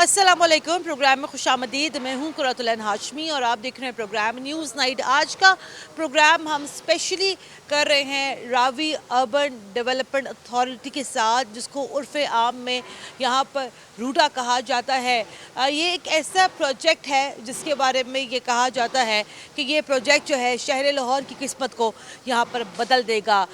अस्सलामुअलैकुम। प्रोग्राम में खुशामदीद। मैं हूँ कुरतुलन हाशमी और आप देख रहे हैं प्रोग्राम न्यूज़ नाइट। आज का प्रोग्राम हम स्पेशली कर रहे हैं रावी अर्बन डेवलपमेंट अथॉरिटी के साथ, जिसको उर्फ़ आम में यहाँ पर रूडा कहा जाता है। ये एक ऐसा प्रोजेक्ट है जिसके बारे में ये कहा जाता है कि ये प्रोजेक्ट जो है शहर लाहौर की किस्मत को यहाँ पर बदल देगा।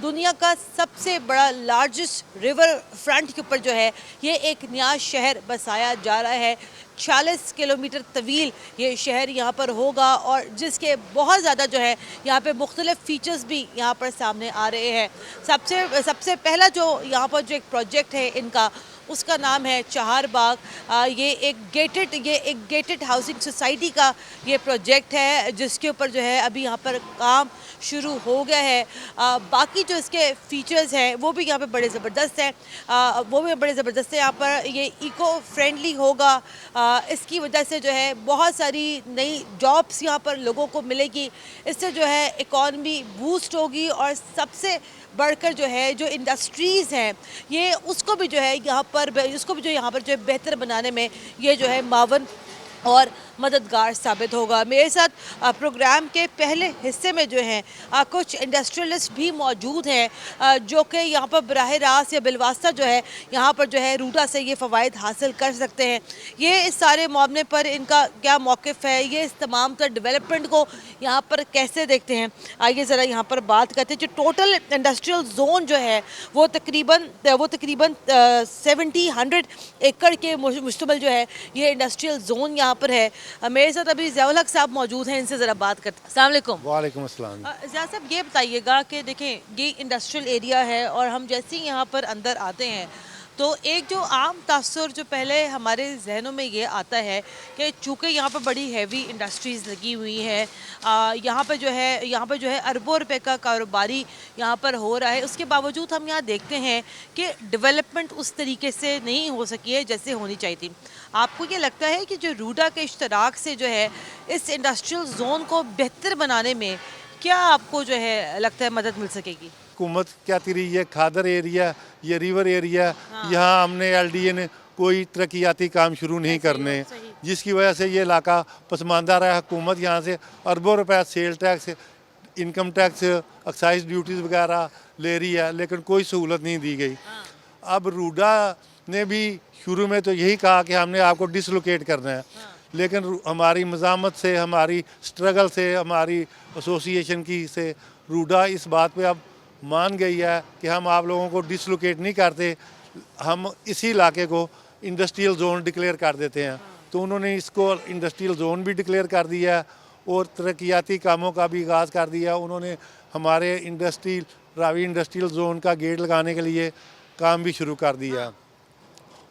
दुनिया का सबसे बड़ा लार्जेस्ट रिवर फ्रंट के ऊपर जो है ये एक नया शहर बसाया जा रहा है। 46 किलोमीटर तवील ये शहर यहाँ पर होगा और जिसके बहुत ज़्यादा जो है यहाँ पे मुख्तलिफ फ़ीचर्स भी यहाँ पर सामने आ रहे हैं। सबसे पहला जो यहाँ पर जो एक प्रोजेक्ट है इनका, उसका नाम है चहार बाग। ये एक गेटेड हाउसिंग सोसाइटी का ये प्रोजेक्ट है, जिसके ऊपर जो है अभी यहाँ पर काम शुरू हो गया है। बाकी जो इसके फीचर्स हैं वो भी यहाँ पे बड़े ज़बरदस्त हैं। यहाँ पर ये इको फ्रेंडली होगा। इसकी वजह से जो है बहुत सारी नई जॉब्स यहाँ पर लोगों को मिलेगी। इससे जो है इकॉनमी बूस्ट होगी और सबसे बढ़कर जो है जो इंडस्ट्रीज़ हैं ये उसको भी जो है यहाँ पर जो है बेहतर बनाने में ये जो है मावन और मददगार साबित होगा। मेरे साथ प्रोग्राम के पहले हिस्से में जो हैं कुछ इंडस्ट्रियलिस्ट भी मौजूद हैं, जो कि यहाँ पर बराह रास्त या बिलवास्ता जो है यहाँ पर जो है रूडा से ये फ़वाइद हासिल कर सकते हैं। ये इस सारे मामले पर इनका क्या मौक़िफ़ है, ये इस तमाम तर डेवलपमेंट को यहाँ पर कैसे देखते हैं, आइए ज़रा यहाँ पर बात करते हैं। जो टोटल इंडस्ट्रियल जोन जो है वो तकरीबन 70-100 एकड़ के मुश्तमिल जो है ये इंडस्ट्रियल जोन यहाँ पर है। मेरे साथ अभी ज़ियाउल हक साहब मौजूद हैं, इनसे ज़रा बात करते हैं। अस्सलाम वालेकुम। वालेकुम अस्सलाम। ज़िया साहब, ये बताइएगा कि देखें ये इंडस्ट्रियल एरिया है और हम जैसे ही यहाँ पर अंदर आते हैं तो एक जो आम तासुर जो पहले हमारे जहनों में ये आता है कि चूँकि यहाँ पर बड़ी हैवी इंडस्ट्रीज़ लगी हुई हैं, यहाँ पर जो है अरबों रुपए का कारोबारी यहाँ पर हो रहा है। उसके बावजूद हम यहाँ देखते हैं कि डेवलपमेंट उस तरीके से नहीं हो सकी है जैसे होनी चाहिए थी। आपको ये लगता है कि जो रूडा के इश्तराक से जो है इस इंडस्ट्रियल जोन को बेहतर बनाने में क्या आपको जो है लगता है मदद मिल सकेगी? हुकूमत कहती रही है खादर एरिया, ये रिवर एरिया, यहाँ हमने एलडीए ने कोई तरक्याती काम शुरू नहीं करने, जिसकी वजह से ये इलाका पसमानदा रहा। हुकूमत यहाँ से अरबों रुपए sale tax, income tax, excise duties वगैरह ले रही है, लेकिन कोई सहूलत नहीं दी गई। अब रूडा ने भी शुरू में तो यही कहा कि हमने आपको डिसलोकेट करना है, लेकिन हमारी मज़ामत से, हमारी स्ट्रगल से, हमारी एसोसिएशन की से रूडा इस बात पे अब मान गई है कि हम आप लोगों को डिसलोकेट नहीं करते, हम इसी इलाके को इंडस्ट्रियल जोन डिक्लेयर कर देते हैं। तो उन्होंने इसको इंडस्ट्रियल जोन भी डिक्लेयर कर दिया और तरक्याती कामों का भी आगाज़ कर दिया। उन्होंने हमारे रावी इंडस्ट्रियल जोन का गेट लगाने के लिए काम भी शुरू कर दिया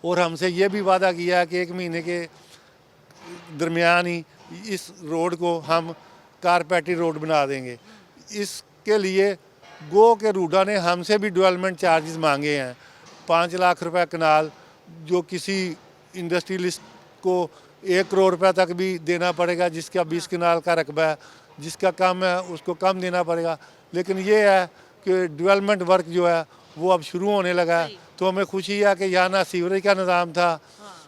और हमसे ये भी वादा किया है कि 1 महीने के दरमियान ही इस रोड को हम कारपेटी रोड बना देंगे। इसके लिए गो के रूडा ने हमसे भी डेवलपमेंट चार्जेस मांगे हैं, 5 लाख रुपए कनाल, जो किसी इंडस्ट्रियलिस्ट को 1 करोड़ रुपए तक भी देना पड़ेगा, जिसका 20 कनाल का रकबा है, जिसका कम है उसको कम देना पड़ेगा। लेकिन ये है कि डेवलपमेंट वर्क जो है वो अब शुरू होने लगा है। तो हमें खुशी है कि यहाँ ना सीवरेज का निज़ाम था,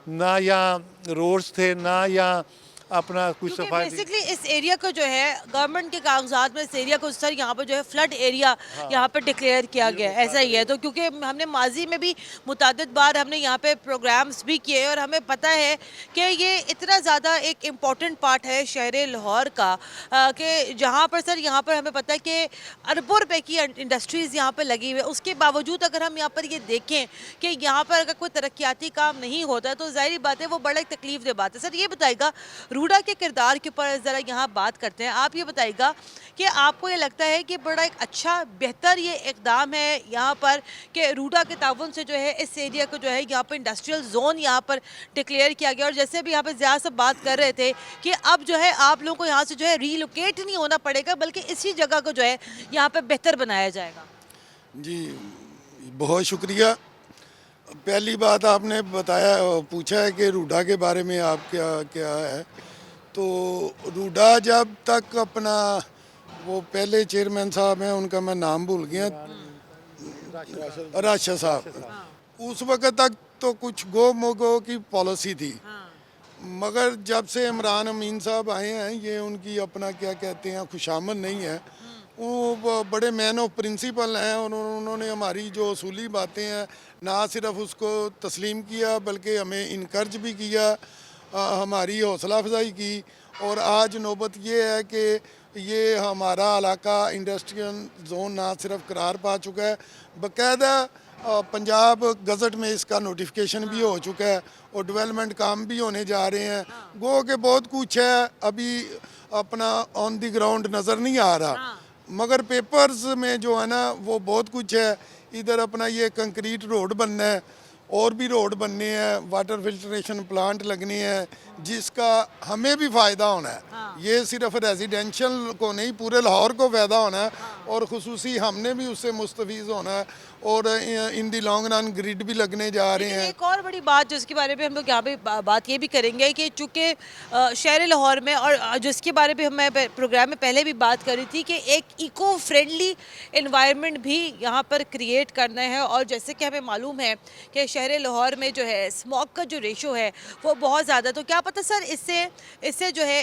ना यहाँ रोड्स थे, ना यहाँ अपना कुछ सफाई। बेसिकली इस एरिया को जो है गवर्नमेंट के कागजात में इस एरिया को सर यहाँ पर जो है फ्लड एरिया यहाँ पर डिक्लेयर किया गया है, ऐसा ही है। तो क्योंकि हमने माजी में भी मुतादिद बार हमने यहाँ पे प्रोग्राम्स भी किए और हमें पता है कि ये इतना ज़्यादा एक इम्पॉर्टेंट पार्ट है शहर लाहौर का कि जहाँ पर सर यहाँ पर हमें पता है कि अरबों रुपए की इंडस्ट्रीज़ यहाँ पर लगी हुई है। उसके बावजूद अगर हम यहाँ पर ये देखें कि यहाँ पर अगर कोई तरक्याती काम नहीं होता तो ज़ाहिर बात है वो बड़ा एक तकलीफ दे बात है। सर ये बताइएगा, रूडा के किरदार के ऊपर ज़रा यहाँ बात करते हैं। आप ये बताइएगा कि आपको ये लगता है कि बड़ा एक अच्छा बेहतर ये इकदाम है यहाँ पर कि रूडा के ताउन से जो है इस एरिया को जो है यहाँ पर इंडस्ट्रियल जोन यहाँ पर डिक्लेयर किया गया, और जैसे भी यहाँ पर ज़्यादा सब बात कर रहे थे कि अब जो है आप लोगों को यहाँ से जो है रीलोकेट नहीं होना पड़ेगा, बल्कि इसी जगह को जो है यहाँ पर बेहतर बनाया जाएगा। जी बहुत शुक्रिया। पहली बात आपने पूछा है कि रूडा के बारे में आप क्या क्या है। तो रूडा जब तक अपना वो पहले चेयरमैन साहब हैं, उनका मैं नाम भूल गया, राशा साहब, उस वक्त तक तो कुछ गो मोगो की पॉलिसी थी, मगर जब से इमरान अमीन साहब आए हैं, ये उनकी अपना क्या कहते हैं खुशामद नहीं है, वो बड़े मैन ऑफ प्रिंसिपल हैं और उन्होंने हमारी जो असूली बातें हैं ना सिर्फ उसको तस्लीम किया बल्कि हमें इनकर्ज भी किया, हमारी हौसला अफजाई की। और आज नौबत ये है कि ये हमारा इलाका इंडस्ट्रियल जोन ना सिर्फ करार पा चुका है, बाकायदा पंजाब गज़ट में इसका नोटिफिकेशन भी हो चुका है और डेवलपमेंट काम भी होने जा रहे हैं। गो के बहुत कुछ है, अभी अपना ऑन द ग्राउंड नज़र नहीं आ रहा, मगर पेपर्स में जो है ना वो बहुत कुछ है। इधर अपना ये कंक्रीट रोड बनना है और भी रोड बनने हैं, वाटर फिल्ट्रेशन प्लांट लगने हैं, जिसका हमें भी फ़ायदा होना है। ये सिर्फ रेजिडेंशियल को नहीं, पूरे लाहौर को फ़ायदा होना है और ख़ुसूसी हमने भी उससे मुस्तफ़ीज़ होना है और इन दी लॉन्ग रन ग्रिड भी लगने जा रहे हैं। एक और बड़ी बात जिसके बारे में हम लोग यहाँ पे बात ये भी करेंगे कि चूँकि शहर लाहौर में और जिसके बारे में मैं प्रोग्राम में पहले भी बात करी थी कि एक इको फ्रेंडली इन्वायरमेंट भी यहाँ पर क्रिएट करना है। और जैसे कि हमें मालूम है कि शहर लाहौर में जो है स्मॉग का जो रेशो है वो बहुत ज़्यादा, तो क्या पता सर इससे जो है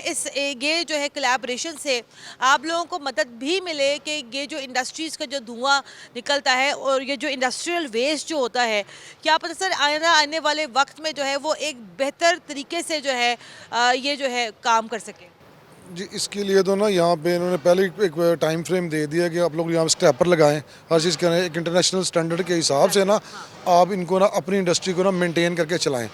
ये जो है कोलैबोरेशन से आप लोगों को मदद भी मिले कि ये जो इंडस्ट्रीज़ का जो धुआं निकलता है और ये जो इंडस्ट्रियल वेस्ट जो होता है, क्या पता सर आने वाले वक्त में जो है वो एक बेहतर तरीके से जो है ये जो है काम कर सके। जी, इसके लिए तो ना यहाँ पे इन्होंने पहले एक टाइम फ्रेम दे दिया कि आप लोग यहाँ स्टेपर लगाएं, हर चीज़ के एक इंटरनेशनल स्टैंडर्ड के हिसाब से ना आप इनको ना अपनी इंडस्ट्री को ना मेंटेन करके चलाएं।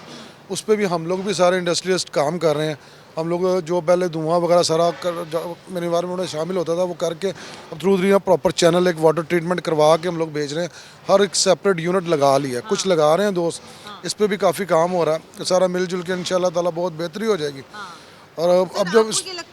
उस पर भी हम लोग भी सारे इंडस्ट्रियलिस्ट काम कर रहे हैं। हम लोग जो पहले धुआं वगैरह सारा मेरे इन्वायरमेंट में शामिल होता था वो करके अब थ्रू प्रॉपर चैनल एक वाटर ट्रीटमेंट करवा के हम लोग भेज रहे हैं। हर एक सेपरेट यूनिट लगा लिया, कुछ लगा रहे हैं दोस्त, इस पर भी काफ़ी काम हो रहा है। सारा मिलजुल के इंशाल्लाह ताला बहुत बेहतरी हो जाएगी। और अब जो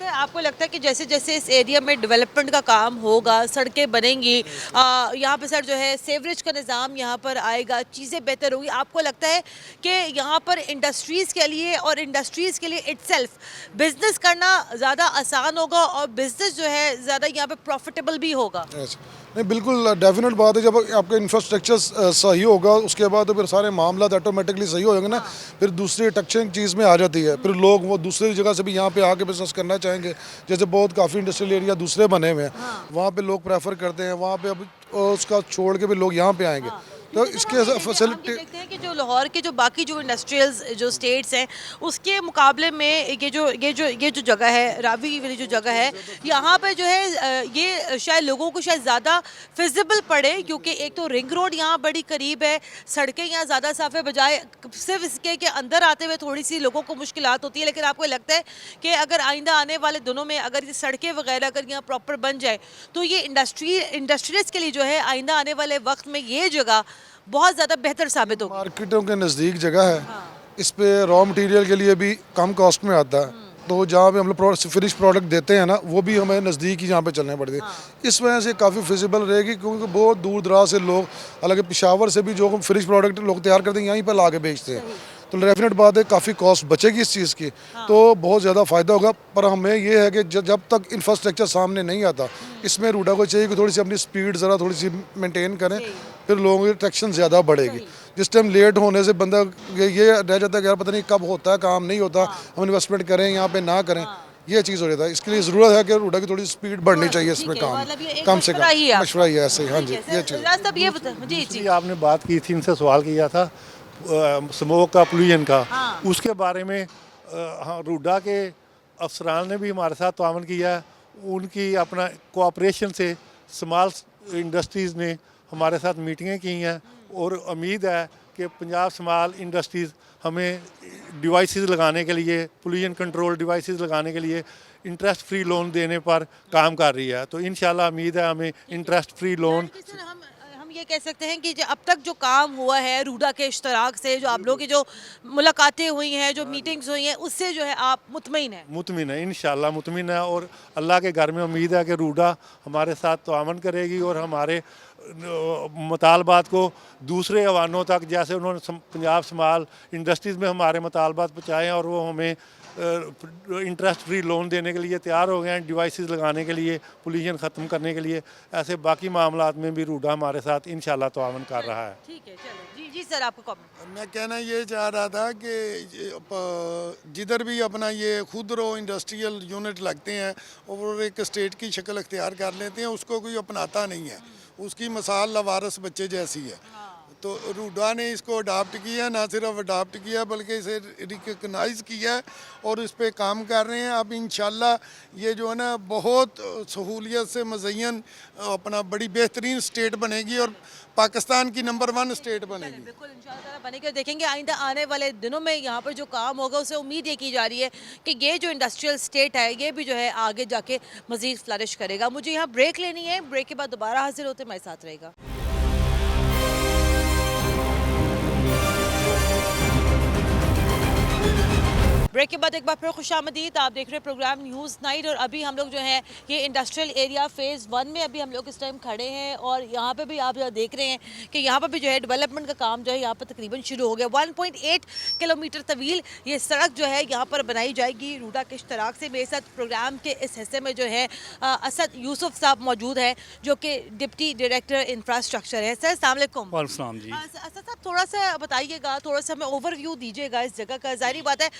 आपको लगता है कि जैसे जैसे इस एरिया में डेवलपमेंट का काम होगा, सड़कें बनेंगी, यहाँ पे सर जो है सेवरेज का निज़ाम यहाँ पर आएगा, चीज़ें बेहतर होगी, आपको लगता है कि यहाँ पर इंडस्ट्रीज़ के लिए और इंडस्ट्रीज़ के लिए इटसेल्फ बिजनेस करना ज़्यादा आसान होगा और बिजनेस जो है ज़्यादा यहाँ पे प्रॉफिटेबल भी होगा? नहीं, बिल्कुल डेफिनेट बात है। जब आपका इंफ्रास्ट्रक्चर सही होगा उसके बाद तो फिर सारे मामला ऑटोमेटिकली सही हो जाएंगे ना। फिर दूसरी अट्रैक्शन चीज़ में आ जाती है, फिर लोग वो दूसरी जगह से भी यहाँ पे आके बिजनेस करना चाहेंगे। जैसे बहुत काफ़ी इंडस्ट्रियल एरिया दूसरे बने हुए हैं, वहाँ पे लोग प्रेफर करते हैं, वहाँ पे अब उसका छोड़ के भी लोग यहाँ पे आएंगे। तो इसके फैसिलिटी देखते हैं कि जो लाहौर के जो बाकी जो इंडस्ट्रियल जो स्टेट्स हैं उसके मुकाबले में ये जो जगह है, रावी वाली जो जगह है, यहाँ पे जो है ये शायद लोगों को शायद ज़्यादा फिजिबल पड़े, क्योंकि एक तो रिंग रोड यहाँ बड़ी करीब है, सड़कें यहाँ ज़्यादा साफ़ है, बजाय सिर्फ इसके के अंदर आते हुए थोड़ी सी लोगों को मुश्किलात होती है। लेकिन आपको लगता है कि अगर आइंदा आने वाले दिनों में अगर ये सड़कें वगैरह अगर यहाँ प्रॉपर बन जाए तो ये इंडस्ट्रीज के लिए जो है आइंदा आने वाले वक्त में ये जगह बहुत ज़्यादा बेहतर साबित होगी। मार्केटों के नज़दीक जगह है, इस पे रॉ मटेरियल के लिए भी कम कॉस्ट में आता है। तो जहाँ पे हम लोग फिनिश प्रोडक्ट देते हैं ना वो भी हमें नज़दीक ही जहाँ पे चलने पड़ते हैं। इस वजह से काफ़ी फिजिबल रहेगी, क्योंकि बहुत दूर दराज से लोग, हालांकि पेशावर से भी जो फिनिश प्रोडक्ट लोग तैयार करते हैं यहीं पर ला के बेचते हैं। तो डेफिनेट बात है काफ़ी कॉस्ट बचेगी इस चीज़ की, तो बहुत ज़्यादा फ़ायदा होगा। पर हमें ये है कि जब तक इंफ्रास्ट्रक्चर सामने नहीं आता, इसमें रूडा को चाहिए कि थोड़ी सी अपनी स्पीड ज़रा थोड़ी सी मेंटेन करें, फिर लोगों की अट्रैक्शन ज़्यादा बढ़ेगी। जिस टाइम लेट होने से बंदा ये रह जाता है कि यार पता नहीं कब होता है काम, नहीं होता, हम इन्वेस्टमेंट करें यहाँ पे ना करें, ये चीज़ हो जाता है। इसके लिए ज़रूरत है कि रूडा की थोड़ी स्पीड बढ़नी चाहिए इसमें कम से कम मशवरा ही है ऐसे ही। हाँ जी, ये चीज़ जी आपने बात की थी, इनसे सवाल किया था स्मोक का, पोल्यूशन का, उसके बारे में हाँ, रूडा के अफसरान ने भी हमारे साथ तावन किया है। उनकी अपना कोऑपरेशन से स्मॉल इंडस्ट्रीज़ ने हमारे साथ मीटिंगें की हैं और उम्मीद है कि पंजाब स्मॉल इंडस्ट्रीज़ हमें डिवाइसेस लगाने के लिए, पोल्यूशन कंट्रोल डिवाइसेस लगाने के लिए इंटरेस्ट फ्री लोन देने पर काम कर रही है। तो इंशाल्लाह उम्मीद है हमें इंटरेस्ट फ्री लोन। हम ये कह सकते हैं कि जो अब तक जो काम हुआ है रूडा के इश्तराक से, जो आप लोगों की जो मुलाकातें हुई हैं, जो मीटिंग्स हुई हैं, उससे जो है आप मुतमईन हैं? मुतमईन है, इंशाल्लाह मुतमईन है। और अल्लाह के घर में उम्मीद है कि रूडा हमारे साथ तावन करेगी और हमारे मुतालबात को दूसरे अवानों तक, जैसे उन्होंने पंजाब स्मॉल इंडस्ट्रीज़ में हमारे मुतालबात पहुँचाए हैं और वो हमें इंटरेस्ट फ्री लोन देने के लिए तैयार हो गए हैं, डिवाइसेस लगाने के लिए, पोल्यूशन ख़त्म करने के लिए। ऐसे बाकी मामलात में भी रूडा हमारे साथ इंशाल्लाह तावन कर रहा है। ठीक है, चलो जी सर आपका कमेंट। मैं कहना ये चाह रहा था कि जिधर भी अपना ये खुदरो इंडस्ट्रियल यूनिट लगते हैं और एक स्टेट की शक्ल अख्तियार कर लेते हैं, उसको कोई अपनाता नहीं है। उसकी मिसाल लवारस बच्चे जैसी है। तो रूडा ने इसको अडाप्ट किया, ना सिर्फ अडाप्ट किया बल्कि इसे रिकगनाइज़ किया है और इस पे काम कर रहे हैं। अब इंशाल्लाह ये जो है ना बहुत सहूलियत से मज़यन अपना बड़ी बेहतरीन स्टेट बनेगी और पाकिस्तान की नंबर 1 स्टेट बनेगी। बिल्कुल इंशाल्लाह बनेगा। देखेंगे आइंदा आने वाले दिनों में यहाँ पर जो काम होगा उसे उम्मीद ये की जा रही है कि ये जो इंडस्ट्रियल स्टेट है ये भी जो है आगे जाके मज़ीद फ्लरिश करेगा। मुझे यहाँ ब्रेक लेनी है, ब्रेक के बाद दोबारा हाजिर होते मेरे साथ रहेगा। ब्रेक के बाद एक बार फिर खुशामदीद। आप देख रहे हैं प्रोग्राम न्यूज़ नाइट और अभी हम लोग जो है ये इंडस्ट्रियल एरिया फ़ेज़ 1 में अभी हम लोग इस टाइम खड़े हैं और यहाँ पे भी आप देख रहे हैं कि यहाँ पर भी जो है डेवलपमेंट का काम जो है यहाँ पर तकरीबन शुरू हो गया। 1.8 किलोमीटर तवील ये सड़क जो है यहाँ पर बनाई जाएगी रूडा के इश्तराक से। मेरे साथ प्रोग्राम के इस हिस्से में जो है असद यूसुफ साहब मौजूद है जो कि डिप्टी डायरेक्टर इंफ्रास्ट्रक्चर है। सर अस्सलाम वालेकुम। वालेकुम जी। असद साहब थोड़ा सा बताइएगा, थोड़ा सा हमें ओवरव्यू दीजिएगा इस जगह का। जाहिर बात है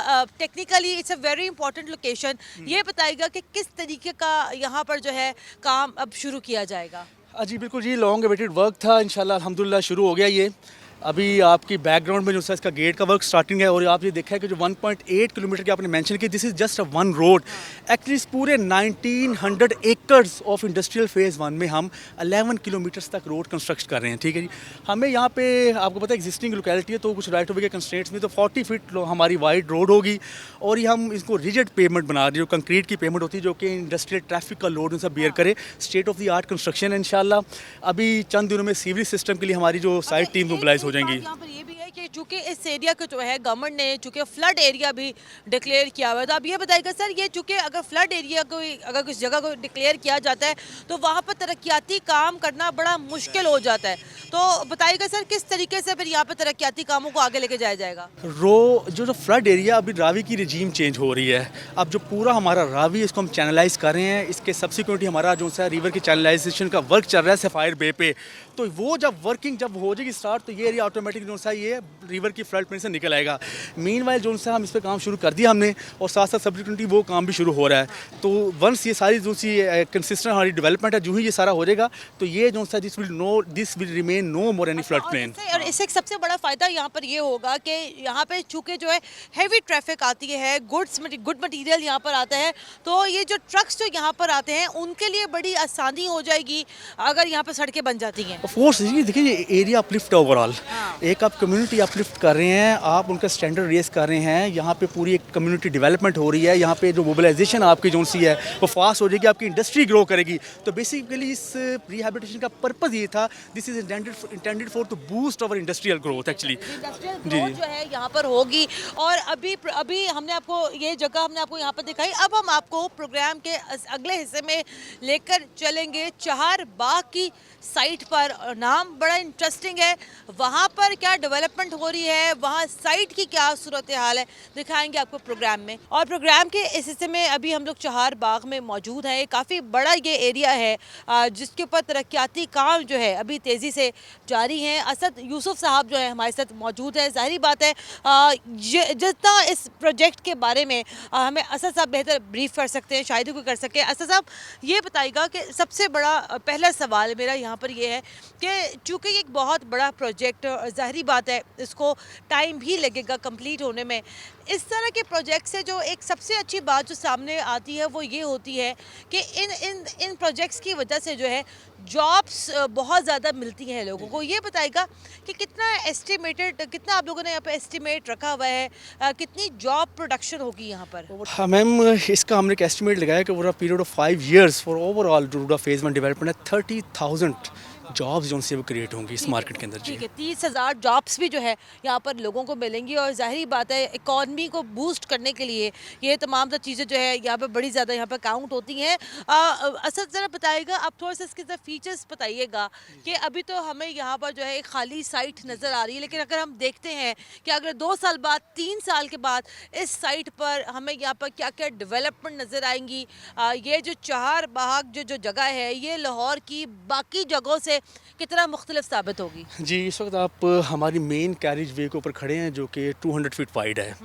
technically it's a very important location. ये बताइएगा कि किस तरीके का यहाँ पर जो है काम अब शुरू किया जाएगा। जी बिल्कुल जी, लॉन्ग अवेटेड वर्क था, इंशाल्लाह अल्हम्दुलिल्लाह शुरू हो गया ये। अभी आपकी बैकग्राउंड में जो है इसका गेट का वर्क स्टार्टिंग है और आप ये देखा है कि जो 1.8 किलोमीटर की आपने मेंशन की, this is just a one road. Actually इस पूरे 1900 एकड़्स ऑफ इंडस्ट्रियल फेज़ 1 में हम 11 किलोमीटर्स तक रोड कंस्ट्रक्ट कर रहे हैं। ठीक है जी। हमें यहाँ पे आपको पता है एग्जिस्टिंग लोकेलिटी है तो कुछ राइट ऑफ वे के कंस्ट्रेंट्स में तो 40 फीट हमारी वाइड रोड होगी और ये हम इसको रिजिड पेमेंट बना रहे हैं, जो कंक्रीट की पेमेंट होती है जो कि इंडस्ट्रियल ट्रैफिक का लोड उनसे बेयर करे। State of the art construction है इंशाल्लाह। अभी चंद दिनों में सीवरेज सिस्टम के लिए हमारी जो साइट टीम मोबिलाइज हो जाएंगी। यहाँ पर ये भी है कि चूंकि इस एरिया को जो है गवर्नमेंट ने चूंकि फ्लड एरिया भी डिक्लेयर किया हुआ है, तो आप ये बताइएगा सर ये चूंकि अगर फ्लड एरिया को अगर किस जगह को डिक्लेयर किया जाता है तो वहाँ पर तरक्याती काम करना बड़ा मुश्किल हो जाता है। तो बताइएगा सर किस तरीके से फिर यहाँ पर तरक्याती कामों को आगे लेके जाया जाएगा। जो फ्लड एरिया अभी रावी की रिजीम चेंज हो रही है, अब जो पूरा हमारा रावी इसको हम चैनलाइज कर रहे हैं, इसके सब्सिक्वेंटली हमारा जो सा रिवर की चैनलाइजेशन का वर्क चल रहा है सफ़ायर बे पे, तो वो जब हो जाएगी स्टार्ट तो ये एरिया ऑटोमेटिक जो सा ये रिवर की फ्लड प्लेन से निकल आएगा। मीनवाइल जो सा हम इस पर काम शुरू कर दिया हमने और साथ साथ सब्सिक्वेंटली वो काम भी शुरू हो रहा है। तो वंस ये सारी जो सी कंसिस्टेंट हमारी डेवलपमेंट है, जो ही ये सारा हो जाएगा तो ये जो सा this will remain no more any flood plain. और इससे एक सबसे बड़ा फ़ायदा यहाँ पर ये होगा कि यहाँ पे चूँकि जो है हैवी ट्रैफिक आती है, गुड मटेरियल यहाँ पर आता है, तो ये जो ट्रक्स जो यहाँ पर आते हैं उनके लिए बड़ी आसानी हो जाएगी अगर यहाँ पर सड़कें बन जाती हैं। ऑफ कोर्स देखिए ये एरिया अपलिफ्ट है ओवरऑल। एक आप कम्युनिटी अपलिफ्ट कर रहे हैं, आप उनका स्टैंडर्ड रेस कर रहे हैं, यहाँ पे पूरी एक कम्युनिटी डेवलपमेंट हो रही है, यहाँ पे जो मोबिलाइजेशन आपकी जो सी है वो फास्ट हो जाएगी, आपकी इंडस्ट्री ग्रो करेगी। तो बेसिकली इस रिहैबिलिटेशन का पर्पज़ ये था, this is intended for to boost our industrial growth actually. Industrial growth जो है यहाँ पर होगी। और अभी हमने आपको ये जगह हमने आपको यहाँ पर दिखाई। अब हम आपको प्रोग्राम के अगले हिस्से में लेकर चलेंगे चहार बाग की साइट पर। नाम बड़ा इंटरेस्टिंग है, वहाँ पर क्या डेवलपमेंट हो रही है, वहाँ साइट की क्या सूरत हाल है, दिखाएंगे आपको प्रोग्राम में। और प्रोग्राम के इस हिस्से में अभी हम लोग चहार बाग में मौजूद हैं। काफ़ी बड़ा ये एरिया है जिसके ऊपर तरक्याती काम जो है अभी तेज़ी से जारी हैं। असद यूसुफ साहब जो है हमारे साथ मौजूद है। जाहिर बात है जितना इस प्रोजेक्ट के बारे में हमें असद साहब बेहतर ब्रीफ कर सकते हैं, शायद कोई कर सके। असद साहब ये बताइएगा कि सबसे बड़ा पहला सवाल मेरा यहाँ पर ये है कि चूँकि एक बहुत बड़ा प्रोजेक्ट, ज़ाहिरी बात है इसको टाइम भी लगेगा कंप्लीट होने में। इस तरह के प्रोजेक्ट से जो एक सबसे अच्छी बात जो सामने आती है वो ये होती है कि इन प्रोजेक्ट्स की वजह से जो है जॉब्स बहुत ज़्यादा मिलती हैं लोगों को। ये बताएगा कि कितना आप लोगों ने यहाँ पे एस्टिमेट रखा हुआ है, कितनी जॉब प्रोडक्शन होगी यहाँ पर? हाँ मैम, इसका हमने एक एस्टिमेट लगाया कि over a period of 5 years for overall रूडा फेज़ 1 डेवलपमेंट है 30,000 जॉब्स जो से वो क्रिएट होंगी इस मार्केट के अंदर। जी ठीक है, 30,000 जॉब्स भी जो है यहाँ पर लोगों को मिलेंगी। और ज़ाहिरी बात है इकॉनमी को बूस्ट करने के लिए ये तमाम तो चीज़ें जो है यहाँ पर बड़ी ज़्यादा यहाँ पर काउंट होती हैं। असद ज़रा बताइएगा, आप थोड़ा सा इसके फीचर्स बताइएगा कि अभी तो हमें यहाँ पर जो है एक खाली साइट नज़र आ रही है, लेकिन अगर हम देखते हैं कि अगर 2 साल बाद 3 साल के बाद इस साइट पर हमें यहाँ पर क्या क्या डेवलपमेंट नज़र आएंगी। ये जो चहार बाग जो जगह है ये लाहौर की बाकी जगहों से से कितना मुख्तलिफ साबित होगी? जी, इस वक्त आप हमारी मेन कैरिज वे के ऊपर खड़े हैं जो कि 200 फीट वाइड है।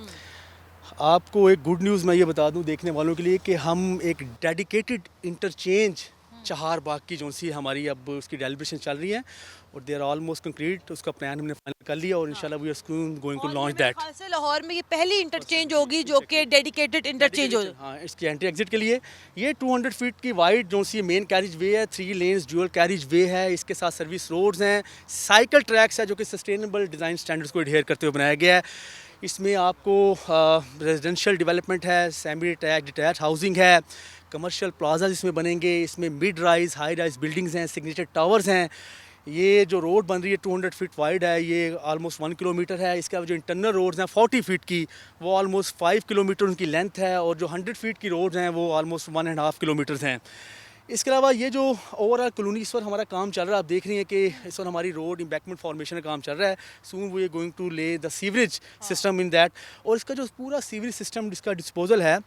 आपको एक गुड न्यूज़ मैं ये बता दूं देखने वालों के लिए कि हम एक डेडिकेटेड इंटरचेंज चहार बाग की जो सी हमारी अब उसकी डेलिब्रेशन चल रही है और दे आर ऑलमोस्ट कंप्लीट। उसका प्लान हमने फाइनल कर लिया और इंशाल्लाह we are going to launch that. Khalsa Lahore में ये पहली इंटरचेंज होगी जो कि डेडिकेटेड इंटरचेंज हो। हाँ, इसकी एंट्री एग्जिट के लिए ये 200 फीट की वाइड जो सी मेन कैरिज वे है, 3 लेन्स ड्यूअल कैरिज वे है, इसके साथ सर्विस रोड्स हैं, साइकिल ट्रैक्स है जो कि सस्टेनेबल डिज़ाइन स्टैंडर्ड्स को एडहेयर करते हुए बनाया गया है। इसमें आपको रेजिडेंशियल डेवलपमेंट है, सेमी डिटैच हाउसिंग है, कमर्शियल प्लाजा इसमें बनेंगे, इसमें mid rise high rise buildings हैं, सिग्नेचर टावर्स हैं। ये जो रोड बन रही है 200 फीट वाइड है, ये ऑलमोस्ट 1 किलोमीटर है। इसके अलावा जो इंटरनल रोड्स हैं 40 फीट की, वो ऑलमोस्ट 5 किलोमीटर उनकी लेंथ है और जो 100 फीट की रोड्स हैं वो ऑलमोस्ट 1.5 किलोमीटर्स हैं। इसके अलावा ये जो ओवरऑल कॉलोनी इस वक्त हमारा काम चल रहा है, आप देख रही हैं कि इस वक्त हमारी रोड इम्बैकमेंट फॉर्मेशन का काम चल रहा है। Soon we are going to lay the sewerage system in that, और इसका जो पूरा सीवरेज सिस्टम जिसका डिस्पोजल है,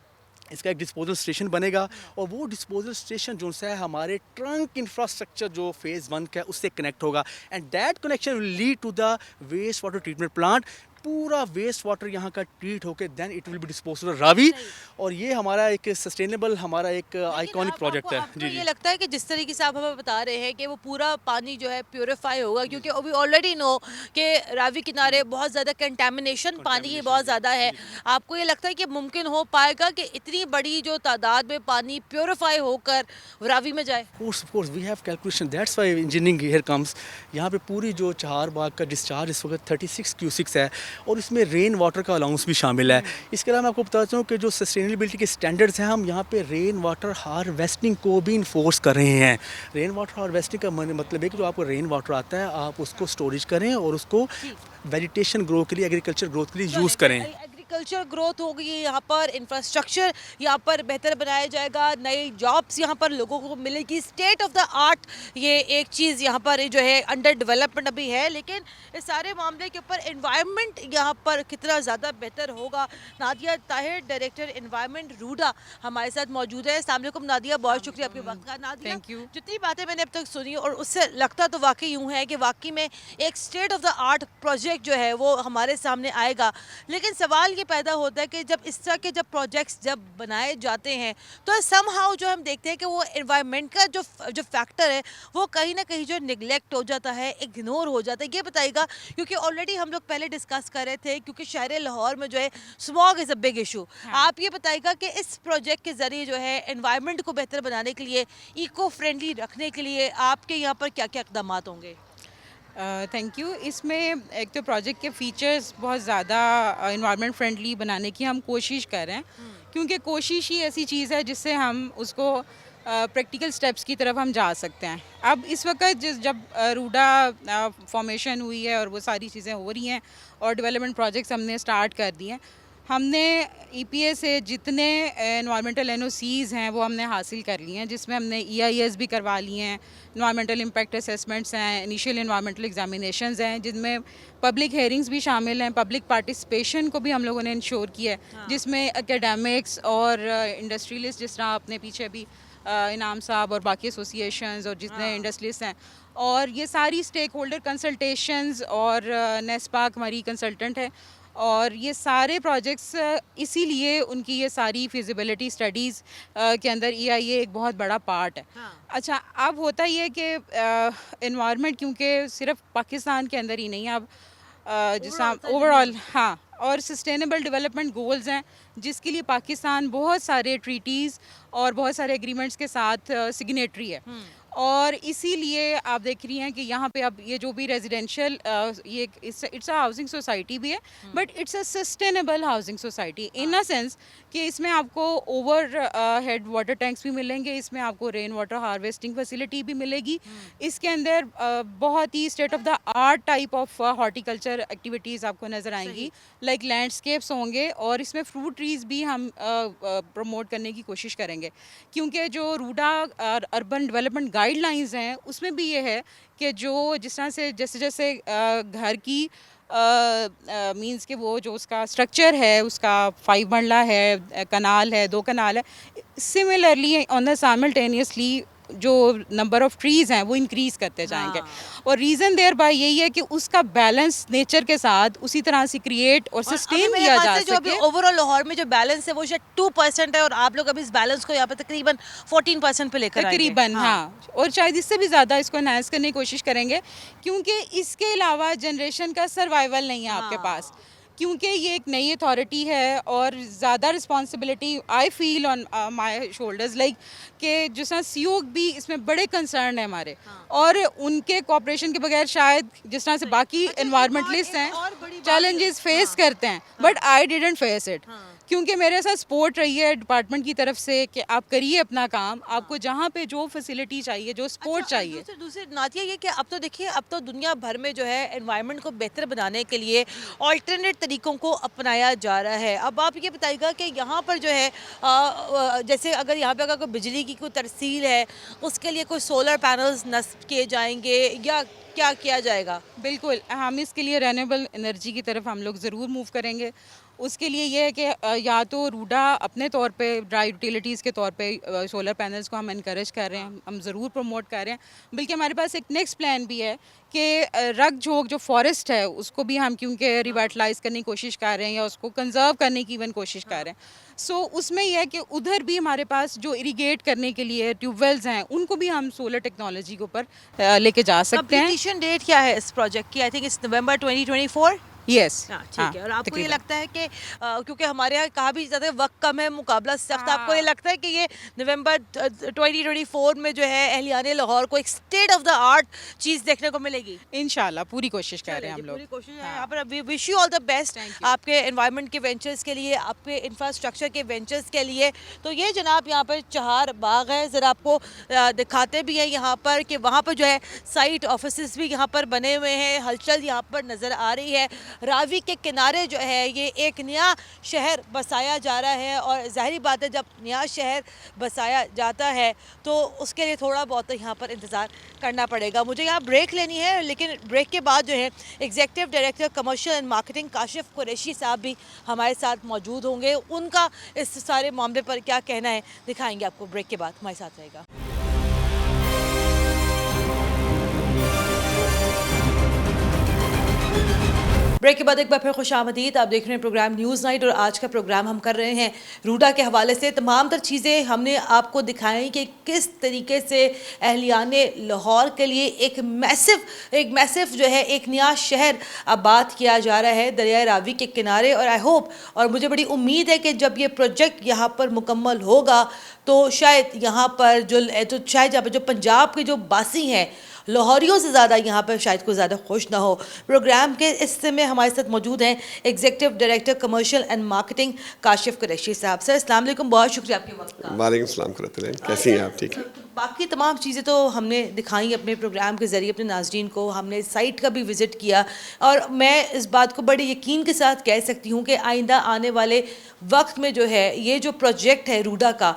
इसका एक डिस्पोजल स्टेशन बनेगा और वो डिस्पोजल स्टेशन जो है हमारे ट्रंक इंफ्रास्ट्रक्चर जो फेज़ 1 का है उससे कनेक्ट होगा and that connection will lead to the waste water treatment plant. पूरा वेस्ट वाटर यहाँ का ट्रीट होकर then it will be dispose to Ravi, और ये हमारा एक सस्टेनेबल हमारा एक आइकॉनिक प्रोजेक्ट है। जी, ये लगता है कि जिस तरीके से आप हमें बता रहे हैं कि वो पूरा पानी जो है प्योरीफाई होगा, क्योंकि अभी ऑलरेडी नो कि रावी किनारे बहुत ज़्यादा कंटेमिनेशन पानी की बहुत ज़्यादा है। आपको ये लगता है कि मुमकिन हो पाएगा कि इतनी बड़ी जो तादाद में पानी प्योरीफाई होकर रावी में जाए? Of course, we have calculation. That's why engineering here comes. यहाँ पे पूरी जो चहार बाग का डिस्चार्ज इस वक्त 36 क्यूसिक्स है और इसमें रेन वाटर का अलाउंस भी शामिल है। इसके अलावा मैं आपको बताता हूँ कि जो सस्टेनेबिलिटी के स्टैंडर्ड्स हैं, हम यहाँ पे रेन वाटर हार्वेस्टिंग को भी इन्फोर्स कर रहे हैं। रेन वाटर हार्वेस्टिंग का मतलब है कि जो आपको रेन वाटर आता है आप उसको स्टोरेज करें और उसको वेजिटेशन ग्रो के लिए, एग्रीकल्चर ग्रोथ के लिए यूज़ करें। एग्रीकल्चर ग्रोथ होगी यहाँ पर, इंफ्रास्ट्रक्चर यहाँ पर बेहतर बनाया जाएगा, नई जॉब्स यहाँ पर लोगों को मिलेगी, स्टेट ऑफ द आर्ट ये एक चीज़ यहाँ पर जो है अंडर डेवलपमेंट अभी है। लेकिन इस सारे मामले के ऊपर एनवायरनमेंट यहाँ पर कितना ज़्यादा बेहतर होगा। नादिया ताहिर, डायरेक्टर एनवायरनमेंट रूडा, हमारे साथ मौजूद है। अस्सलाम वालेकुम नादिया, बहुत शुक्रिया आपके वक्त का। Nadia, thank you. जितनी बातें मैंने अब तक सुनी और उससे लगता तो वाकई यूँ है कि वाकई में एक state of the art project जो है वो हमारे सामने आएगा। लेकिन सवाल ये पैदा होता है कि जब इस तरह के जब प्रोजेक्ट्स जब बनाए जाते हैं तो समहाउ जो हम देखते हैं कि वो एनवायरनमेंट का जो फैक्टर है वो कहीं ना कहीं जो निगलेक्ट हो जाता है, इग्नोर हो जाता है। ये बताइएगा, क्योंकि ऑलरेडी हम लोग पहले डिस्कस कर रहे थे, क्योंकि शहर लाहौर में जो है smog is a big issue. आप ये बताइएगा कि इस प्रोजेक्ट के ज़रिए जो है एनवायरनमेंट को बेहतर बनाने के लिए, इको फ्रेंडली रखने के लिए आपके यहाँ पर क्या क्या इकदाम होंगे? Thank you. इसमें एक तो प्रोजेक्ट के फीचर्स बहुत ज़्यादा इन्वायरमेंट फ्रेंडली बनाने की हम कोशिश कर रहे हैं, क्योंकि कोशिश ही ऐसी चीज़ है जिससे हम उसको प्रैक्टिकल स्टेप्स की तरफ हम जा सकते हैं। अब इस वक्त जब रूडा फॉर्मेशन हुई है और वो सारी चीज़ें हो रही हैं और डेवलपमेंट प्रोजेक्ट्स हमने स्टार्ट कर दिए हैं, हमने EPA से जितने एनवायरमेंटल NOCs हैं वो हमने हासिल कर लिए हैं, जिसमें हमने EIS भी करवा लिए हैं, इन्वायरमेंटल इम्पैक्ट असेसमेंट्स हैं, इनिशियल इन्वायरमेंटल एग्जामिनेशंस हैं, जिनमें पब्लिक हेयरिंग्स भी शामिल हैं, पब्लिक पार्टिसिपेशन को भी हम लोगों ने इंश्योर किया है, जिसमें एकेडमिक्स और इंडस्ट्रियलिस्ट, जिस तरह आपने पीछे भी इनाम साहब और बाकी एसोसिएशंस और जितने इंडस्ट्रियलिस्ट हैं, और ये सारी स्टेक होल्डर कंसल्टेशंस और नेस्पाक हमारी कंसल्टेंट है, और ये सारे प्रोजेक्ट्स इसीलिए उनकी ये सारी फिजिबिलिटी स्टडीज़ के अंदर EIA एक बहुत बड़ा पार्ट है। अच्छा, अब होता ये है कि इन्वायरमेंट क्योंकि सिर्फ पाकिस्तान के अंदर ही नहीं, अब जैसा ओवरऑल, हाँ, और सस्टेनेबल डेवलपमेंट गोल्स हैं जिसके लिए पाकिस्तान बहुत सारे ट्रीटीज़ और बहुत सारे एग्रीमेंट्स के साथ सिग्नेटरी है, और इसीलिए आप देख रही हैं कि यहाँ पे अब ये जो भी रेजिडेंशियल ये इट्स अ हाउसिंग सोसाइटी भी है, but it's a sustainable housing society in a sense कि इसमें आपको ओवर हेड वाटर टैंक्स भी मिलेंगे, इसमें आपको रेन वाटर हार्वेस्टिंग फैसिलिटी भी मिलेगी, इसके अंदर बहुत ही state of the art type of horticulture activities आपको नज़र आएंगी, लाइक लैंडस्केप्स होंगे, और इसमें फ्रूट ट्रीज़ भी हम प्रमोट करने की कोशिश करेंगे, क्योंकि जो रूडा अर्बन डेवलपमेंट गाइडलाइंस हैं उसमें भी ये है कि जो जिस तरह से जैसे जैसे घर की मींस के वो जो उसका स्ट्रक्चर है, उसका 5 मरला है, कनाल है, 2 कनाल है, सिमिलरली ऑन द साइमल्टेनियसली जो नंबर ऑफ ट्रीज़ हैं वो इंक्रीज़ करते जाएंगे। और रीज़न देयर बाय यही है कि उसका बैलेंस नेचर के साथ उसी तरह से क्रिएट और सस्टेन किया जा जो अभी सके। ओवरऑल लाहौर में जो बैलेंस है वो शायद 2% है और आप लोग अभी इस बैलेंस को यहाँ पे तकरीबन 14% पे लेकर आएंगे। तकरीबन हाँ, और शायद इससे भी ज़्यादा इसको एनहांस करने की कोशिश करेंगे, क्योंकि इसके अलावा जनरेशन का सर्वाइवल नहीं है आपके पास, क्योंकि ये एक नई अथॉरिटी है और ज़्यादा responsibility I feel on my shoulders, like कि जिस तरह सीओ भी इसमें बड़े कंसर्न है हमारे, और उनके कोऑपरेशन के बगैर शायद जिस तरह से बाकी एनवायरमेंटलिस्ट हैं चैलेंजेस फेस करते हैं, but I didn't face it, क्योंकि मेरे साथ सपोर्ट रही है डिपार्टमेंट की तरफ से कि आप करिए अपना काम, आपको जहाँ पे जो फैसिलिटी चाहिए, जो सपोर्ट चाहिए। दूसरी नातिया ये कि अब तो देखिए, अब तो दुनिया भर में जो है एनवायरनमेंट को बेहतर बनाने के लिए ऑल्टरनेट तरीकों को अपनाया जा रहा है। अब आप ये बताइएगा कि यहाँ पर जो है जैसे अगर यहाँ पे अगर कोई बिजली की कोई तरसील है, उसके लिए कोई सोलर पैनल्स नस्ब किए जाएंगे या क्या किया जाएगा? बिल्कुल, हम इसके लिए रेन्यूएबल एनर्जी की तरफ हम लोग ज़रूर मूव करेंगे। उसके लिए ये है कि या तो रूडा अपने तौर पे ड्राई यूटिलिटीज़ के तौर पे सोलर पैनल्स को हम इनकरेज कर रहे हैं, हम ज़रूर प्रमोट कर रहे हैं, बल्कि हमारे पास एक नेक्स्ट प्लान भी है कि रग झोंक जो फॉरेस्ट है उसको भी हम क्योंकि रिवाइटलाइज करने की कोशिश कर रहे हैं या उसको कंजर्व करने की इवन कोशिश कर रहे हैं। सो उसमें यह है कि उधर भी हमारे पास जो इरीगेट करने के लिए ट्यूबवेल्स हैं उनको भी हम सोलर टेक्नोलॉजी के ऊपर लेके जा सकते हैं। कंप्लीशन डेट क्या है इस प्रोजेक्ट की? I think it's November 2024। Yes, ठीक है। और आपको ये लगता है कि क्योंकि हमारे यहाँ कहा भी जाता है वक्त कम है, मुकाबला सख्त, आपको ये लगता है कि ये नवंबर 2024 में जो है अहलियाने लाहौर को एक स्टेट ऑफ द आर्ट चीज़ देखने को मिलेगी? इंशाल्लाह पूरी कोशिश कर रहे हैं हम लोग। पूरी कोशिश है यहाँ पर। We wish you all the best आपके एनवायरनमेंट के वेंचर्स के लिए, आपके इंफ्रास्ट्रक्चर के वेंचर्स के लिए। तो ये जनाब यहाँ पर चहार बाग है, ज़रा आपको दिखाते भी हैं यहाँ पर कि वहाँ पर जो है साइट ऑफिस भी यहाँ पर बने हुए हैं, हलचल यहाँ पर नज़र आ रही है। रावी के किनारे जो है ये एक नया शहर बसाया जा रहा है, और ज़ाहिरी बात है जब नया शहर बसाया जाता है तो उसके लिए थोड़ा बहुत यहाँ पर इंतज़ार करना पड़ेगा। मुझे यहाँ ब्रेक लेनी है, लेकिन ब्रेक के बाद जो है executive director commercial and marketing Kashif Qureshi साहब भी हमारे साथ मौजूद होंगे। उनका इस सारे मामले पर क्या कहना है दिखाएंगे आपको ब्रेक के बाद। हमारे साथ रहेगा। ब्रेक के बाद एक बार फिर खुशामदीद। आप देख रहे हैं प्रोग्राम न्यूज़ नाइट, और आज का प्रोग्राम हम कर रहे हैं रूडा के हवाले से। तमाम तर चीज़ें हमने आपको दिखाई कि किस तरीके से अहलियाने लाहौर के लिए एक मैसिव जो है एक नया शहर आबाद किया जा रहा है दरिया रावी के किनारे। और आई होप, और मुझे बड़ी उम्मीद है कि जब ये प्रोजेक्ट यहाँ पर मुकम्मल होगा तो शायद यहाँ पर जो पंजाब के जो बासी हैं, लाहौरियों से ज़्यादा यहाँ पर शायद कोई ज़्यादा खुश ना हो। प्रोग्राम के इस समय हमारे साथ मौजूद हैं executive director commercial and marketing Kashif Qureshi साहब। सर अस्सलाम वालेकुम, बहुत शुक्रिया आपके वक्त का। वालेकुम सलाम करते, कैसी हैं आप? ठीक है। बाकी तमाम चीज़ें तो हमने दिखाई अपने प्रोग्राम के ज़रिए अपने नाज़रीन को, हमने साइट का भी विज़िट किया, और मैं इस बात को बड़े यकीन के साथ कह सकती हूँ कि आइंदा आने वाले वक्त में जो है ये जो प्रोजेक्ट है रूडा का,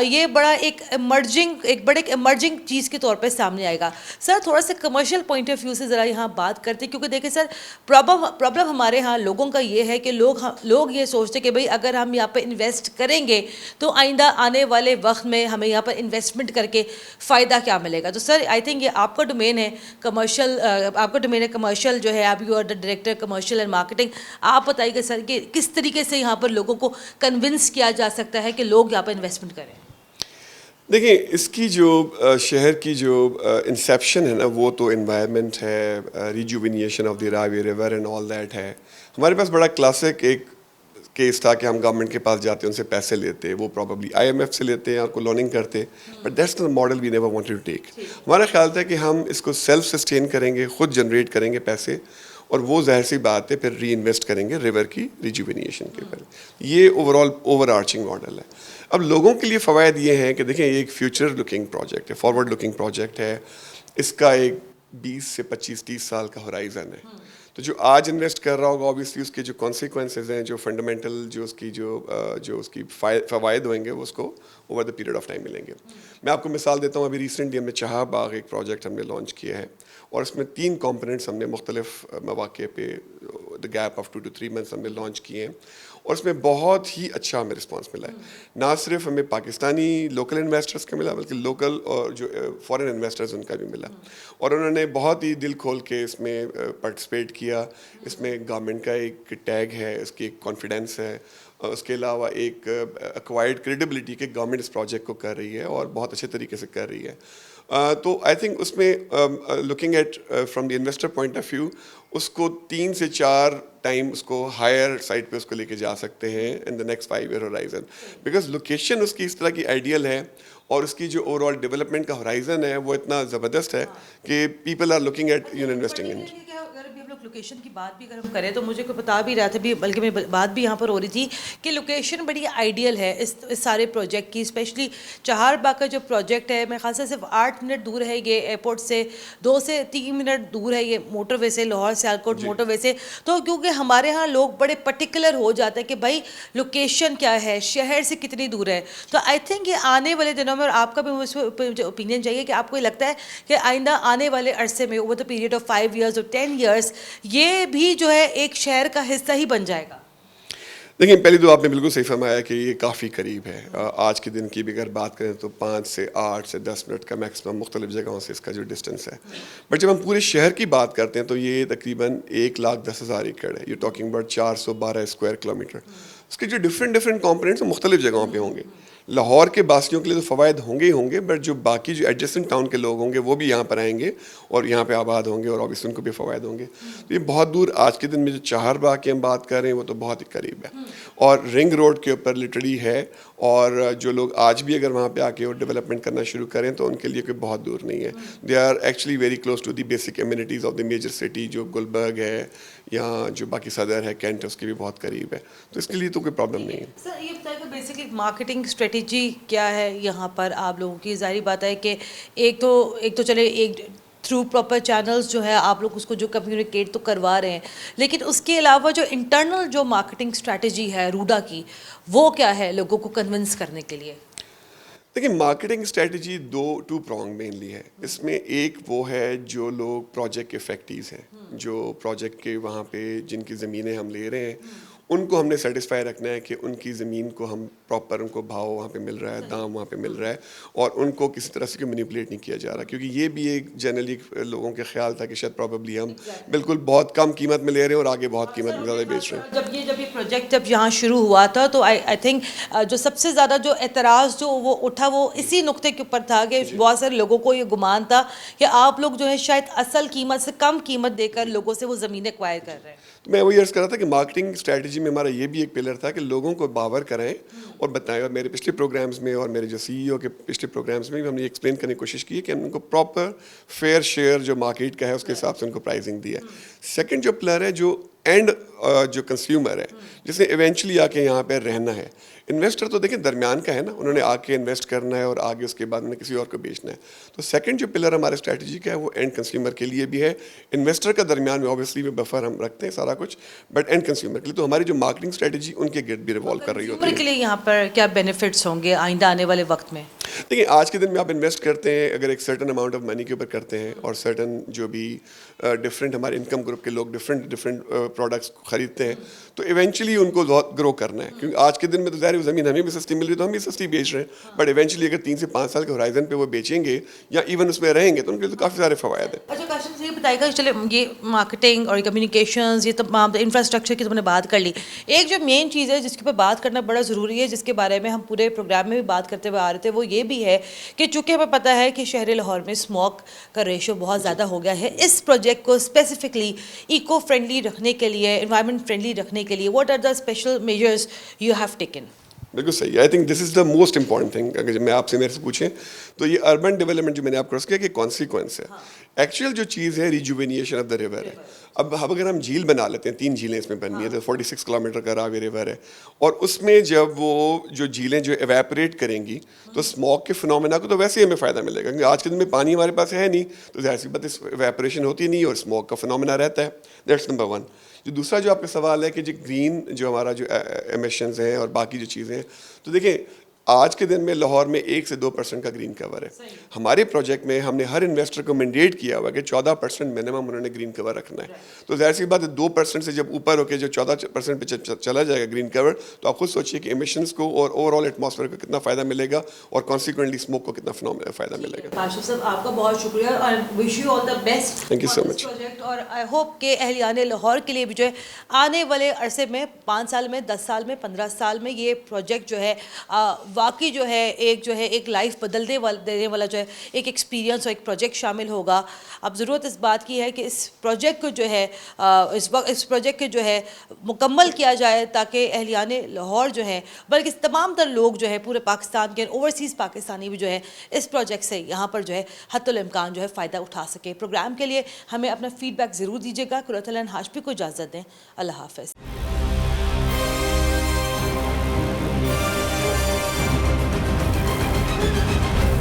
ये बड़ा एक इमर्जिंग चीज़ के तौर पे सामने आएगा। सर थोड़ा सा कमर्शियल पॉइंट ऑफ व्यू से ज़रा यहाँ बात करते हैं, क्योंकि देखिए सर प्रॉब्लम हमारे यहाँ लोगों का ये है कि लोग ये सोचते कि भाई अगर हम यहाँ पर इन्वेस्ट करेंगे तो आइंदा आने वाले वक्त में हमें यहाँ पर इन्वेस्टमेंट करके फ़ायदा क्या मिलेगा। तो सर आई थिंक ये आपका डोमेन है कमर्शियल जो है, आप you are the director commercial and marketing. आप बताइए सर कि किस तरीके से यहाँ पर लोगों को कन्विंस किया जा सकता है कि लोग यहाँ पर इन्वेस्टमेंट करें। देखिए, इसकी जो शहर की जो इंसेप्शन है ना, वो तो एनवायरनमेंट है, rejuvenation of the Ravi river and all that है। हमारे पास बड़ा क्लासिक एक केस था कि हम गवर्नमेंट के पास जाते, उनसे पैसे लेते, वो प्रॉब्ली IMF से लेते हैं और को लोनिंग करते, but that's the model we never wanted to take. हमारा ख्याल था कि हम इसको सेल्फ सस्टेन करेंगे, खुद जनरेट करेंगे पैसे, और वो ज़ाहिर सी बात है फिर री इन्वेस्ट करेंगे रिवर की रिजुविनेशन के ऊपर। ये ओवरऑल ओवर आर्चिंग मॉडल है। अब लोगों के लिए फ़वायद ये हैं कि देखें, ये एक फ्यूचर लुकिंग प्रोजेक्ट है, फॉरवर्ड लुकिंग प्रोजेक्ट है। इसका एक 20 से 25-30 साल का होराइज़न है। तो जो आज इन्वेस्ट कर रहा होगा, ऑब्वियसली उसके जो कॉन्सिक्वेंसेज हैं, जो फंडामेंटल जो उसकी फ़वायद होंगे, वो उसको over the period of time मिलेंगे। मैं आपको मिसाल देता हूँ, अभी रिसेंटली हमने चहा बाग एक प्रोजेक्ट हमने लॉन्च किया है, और इसमें 3 कंपोनेंट्स हमने मुख्तलिफ मौके पे the gap of 2 to 3 months हमने लॉन्च किए हैं और उसमें बहुत ही अच्छा हमें रिस्पांस मिला है। ना सिर्फ हमें पाकिस्तानी लोकल इन्वेस्टर्स का मिला बल्कि लोकल और जो फॉरेन इन्वेस्टर्स उनका भी मिला और उन्होंने बहुत ही दिल खोल के इसमें पार्टिसिपेट किया। इसमें गवर्नमेंट का एक टैग है, इसकी एक कॉन्फिडेंस है, उसके अलावा एक एक्वायर्ड क्रेडिबिलिटी के गवर्नमेंट इस प्रोजेक्ट को कर रही है और बहुत अच्छे तरीके से कर रही है। तो आई थिंक उसमें looking at from the investor point of view उसको 3 से 4 टाइम उसको हायर साइड पे उसको लेके जा सकते हैं in the next 5 year horizon, because location उसकी इस तरह की आइडियल है और उसकी जो ओवरऑल डेवलपमेंट का होराइजन है वो इतना ज़बरदस्त है कि people are looking at investing in. Location की बात भी अगर हम करें तो मुझे कोई बता भी रहा था भी, बल्कि मेरी बात भी यहाँ पर हो रही थी कि लोकेशन बड़ी आइडियल है इस सारे प्रोजेक्ट की। स्पेशली चहारबाग का जो प्रोजेक्ट है मेरे ख्याल से सिर्फ 8 मिनट दूर है ये एयरपोर्ट से, 2 से 3 मिनट दूर है ये मोटरवे से, लाहौर सियालकोट मोटरवे से। तो क्योंकि हमारे यहाँ लोग बड़े पर्टिकुलर हो जाते हैं कि भाई लोकेशन क्या है, शहर से कितनी दूर है। तो आई थिंक ये आने वाले दिनों में, और आपका भी मुझे ओपिनियन चाहिए कि आपको लगता है कि आइंदा आने वाले अरसे में over the period of 5 years और 10 years ये भी जो है एक शहर का हिस्सा ही बन जाएगा? देखिए, पहले तो आपने बिल्कुल सही फरमाया कि ये काफ़ी करीब है। आज के दिन की भी अगर बात करें तो 5 से 8 से 10 मिनट का मैक्सिमम मुख्तलिफ जगहों से इसका जो डिस्टेंस है। बट जब हम पूरे शहर की बात करते हैं तो ये तकरीबन 1,10,000 एकड़ है। You talking about 412 square kilometre. उसके जो डिफरेंट कॉम्पोनेंट्स मुख्तलिफ जगहों पे होंगे। लाहौर के बासियों के लिए तो फ़वायद होंगे ही होंगे, बट जो बाकी जो एडजेसेंट टाउन के लोग होंगे वो भी यहाँ पर आएंगे और यहाँ पे आबाद होंगे और ऑब्वियसली उनको भी फ़वायद होंगे। तो ये बहुत दूर, आज के दिन में जो चहारबाग की हम बात कर रहे हैं वो तो बहुत ही करीब है और रिंग रोड के ऊपर लिटरली है। और जो लोग आज भी अगर वहाँ पे आके और डेवलपमेंट करना शुरू करें तो उनके लिए कोई बहुत दूर नहीं है। They are actually very close to the basic amenities of the major city. जो गुलबर्ग है, यहाँ जो बाकी सदर है, कैंट, उसके भी बहुत करीब है, तो इसके लिए तो कोई प्रॉब्लम नहीं है। सर ये बताइए बेसिकली मार्केटिंग स्ट्रेटेजी क्या है यहाँ पर आप लोगों की? जाहिर बात है कि एक तो चले एक थ्रू प्रॉपर चैनल्स जो है आप लोग उसको जो कम्युनिकेट तो करवा रहे हैं, लेकिन उसके अलावा जो इंटरनल जो मार्केटिंग स्ट्रेटेजी है रूडा की, वो क्या है लोगों को कन्विंस करने के लिए? देखिए, मार्केटिंग स्ट्रेटजी 2 prong मेनली है। इसमें एक वो है जो लोग प्रोजेक्ट के फैक्टरीज हैं, जो प्रोजेक्ट के वहाँ पे जिनकी ज़मीनें हम ले रहे हैं उनको हमने सेटिस्फाई रखना है कि उनकी ज़मीन को हम प्रॉपर उनको भाव वहाँ पे मिल रहा है, दाम वहाँ पे मिल रहा है और उनको किसी तरह से मैनिपुलेट नहीं किया जा रहा। क्योंकि ये भी एक जनरली लोगों के ख्याल था कि शायद प्रॉबेबली हम बिल्कुल बहुत कम कीमत में ले रहे हैं और आगे बहुत कीमत में ज़्यादा बेच रहे हैं। जब ये प्रोजेक्ट जब यहाँ शुरू हुआ था तो आई थिंक जो सबसे ज़्यादा जो एतराज़ जो वो उठा वो इसी नुक्ते के ऊपर था कि बहुत सारे लोगों को ये गुमान था कि आप लोग जो है शायद असल कीमत से कम कीमत देकर लोगों से वो ज़मीनें एक्वायर कर रहे हैं। तो मैं वही अर्ज़ कर रहा था कि मार्केटिंग स्ट्रेटजी में हमारा ये भी एक पिलर था कि लोगों को बावर कराएं और बताएं। और मेरे पिछले प्रोग्राम्स में और मेरे जो CEO के पिछले प्रोग्राम्स में भी हमने एक्सप्लेन करने की कोशिश की है कि हमने उनको प्रॉपर फेयर शेयर जो मार्केट का है उसके हिसाब से उनको प्राइसिंग दी है। सेकंड जो पिलर है जो एंड जो कंज्यूमर है जिसे इवेंचुअली आके यहाँ पे रहना है। इन्वेस्टर तो देखिए दरमियान का है ना, उन्होंने आके इन्वेस्ट करना है और आगे उसके बाद उन्हें किसी और को बेचना है। तो सेकंड जो पिलर हमारे स्ट्रेटजी का है वो एंड कंज्यूमर के लिए भी है। इन्वेस्टर का दरमियान में ऑब्वियसली में बफर हम रखते हैं सारा कुछ, बट एंड कंज्यूमर के लिए तो हमारी जो मार्केटिंग स्ट्रेटजी उनके गिर्द भी रिवॉल्व कर रही होती है। के लिए यहाँ पर क्या बेनिफिट्स होंगे आइंदा आने वाले वक्त में? देखिए, आज के दिन में आप इन्वेस्ट करते हैं अगर एक सर्टन अमाउंट ऑफ मनी के ऊपर करते हैं और सर्टन जो भी डिफरेंट हमारे इनकम ग्रुप के लोग डिफरेंट प्रोडक्ट्स खरीदते हैं तो इवेंचुअली उनको बहुत ग्रो करना है। क्योंकि आज के दिन में तो ज़ाहिर ज़मीन हमें भी सस्ती मिल रही है तो हम भी सस्ती बेच रहे हैं, बट इवेंचुअली अगर 3 से 5 साल के होराइजन पे वो बेचेंगे या इवन उसमें रहेंगे तो उनके लिए तो काफ़ी सारे फ़वायद हैं। अच्छा काशिम से ये बताइएगा, चले ये मार्केटिंग और कम्युनिकेशंस ये तमाम इंफ्रास्ट्रक्चर की तुमने बात कर ली, एक जो मेन चीज़ है जिसके ऊपर बात करना बड़ा ज़रूरी है, जिसके बारे में हम पूरे प्रोग्राम में भी बात करते हुए आ रहे थे, वो ये भी है कि चूँकि हमें पता है कि शहर लाहौर में स्मोक का रेशो बहुत ज़्यादा हो गया है, इस प्रोजेक्ट को स्पेसिफिकली इको फ्रेंडली रखने के लिए, एनवायरनमेंट फ्रेंडली रखने के लिए what are the special measures you have taken? बिल्कुल सही। I think this is the most important thing. अगर जब मैं आपसे मेरे से पूछें तो ये अर्बन डेवलपमेंट जो मैंने आपको अर्ज़ किया कि कॉन्सिक्वेंस है, एक्चुअल जो चीज़ है रिजुवेनिएशन ऑफ द रिवर है। अब अगर हम झील बना लेते हैं, 3 झीलें इसमें बननी है, तो 46 किलोमीटर का रावी रिवर है और उसमें जब वो जो झीलें जो एवेपोरेट करेंगी तो स्मॉग के फिनोमेना को तो वैसे ही हमें फ़ायदा मिलेगा क्योंकि आज के दिन में पानी हमारे पास है नहीं, तो ज़ाहिर सी बात एवेपोरेशन होती नहीं और स्मॉग का फिनोमेना रहता है। That's number 1। जो दूसरा जो आपका सवाल है कि जो ग्रीन जो हमारा जो एमिशंस हैं और बाकी जो चीज़ें हैं, तो देखिए आज के दिन में लाहौर में 1 से 2% का ग्रीन कवर है। हमारे प्रोजेक्ट में हमने हर इन्वेस्टर को मैंडेट किया हुआ है कि 14% मिनिमम उन्होंने ग्रीन कवर रखना है। तो जाहिर सी बात है 2% से जब ऊपर होकर जो 14% पे चला जाएगा ग्रीन कवर, तो आप खुद सोचिए कि एमिशंस को और ओवरऑल एटमॉस्फेयर को कितना फ़ायदा मिलेगा और कॉन्सिक्वेंटली स्मोक को कितना फ़ायदा मिलेगा। काशिफ साहब, आपका बहुत शुक्रिया और wish you all the best. Thank you so much. Project और आई होप के अहलियाने लाहौर के लिए भी जो है आने वाले अरसे में 5 साल में, 10 साल में, 15 साल में ये प्रोजेक्ट जो है वाकई जो है एक लाइफ देने वाला जो है एक एक्सपीरियंस और एक प्रोजेक्ट शामिल होगा। अब ज़रूरत इस बात की है कि इस प्रोजेक्ट को जो है इस प्रोजेक्ट को जो है मुकम्मल किया जाए ताकि अहलियाने लाहौर जो है बल्कि तमाम तर लोग जो है पूरे पाकिस्तान के ओवरसीज़ पाकिस्तानी भी जो है इस प्रोजेक्ट से यहाँ पर जो है हत्तुल इम्कान जो है फ़ायदा उठा सके। प्रोग्राम के लिए हमें अपना फीडबैक ज़रूर दीजिएगा। कुरतुल हाशमी को इजाज़त दें। अल्लाह हाफ़िज़।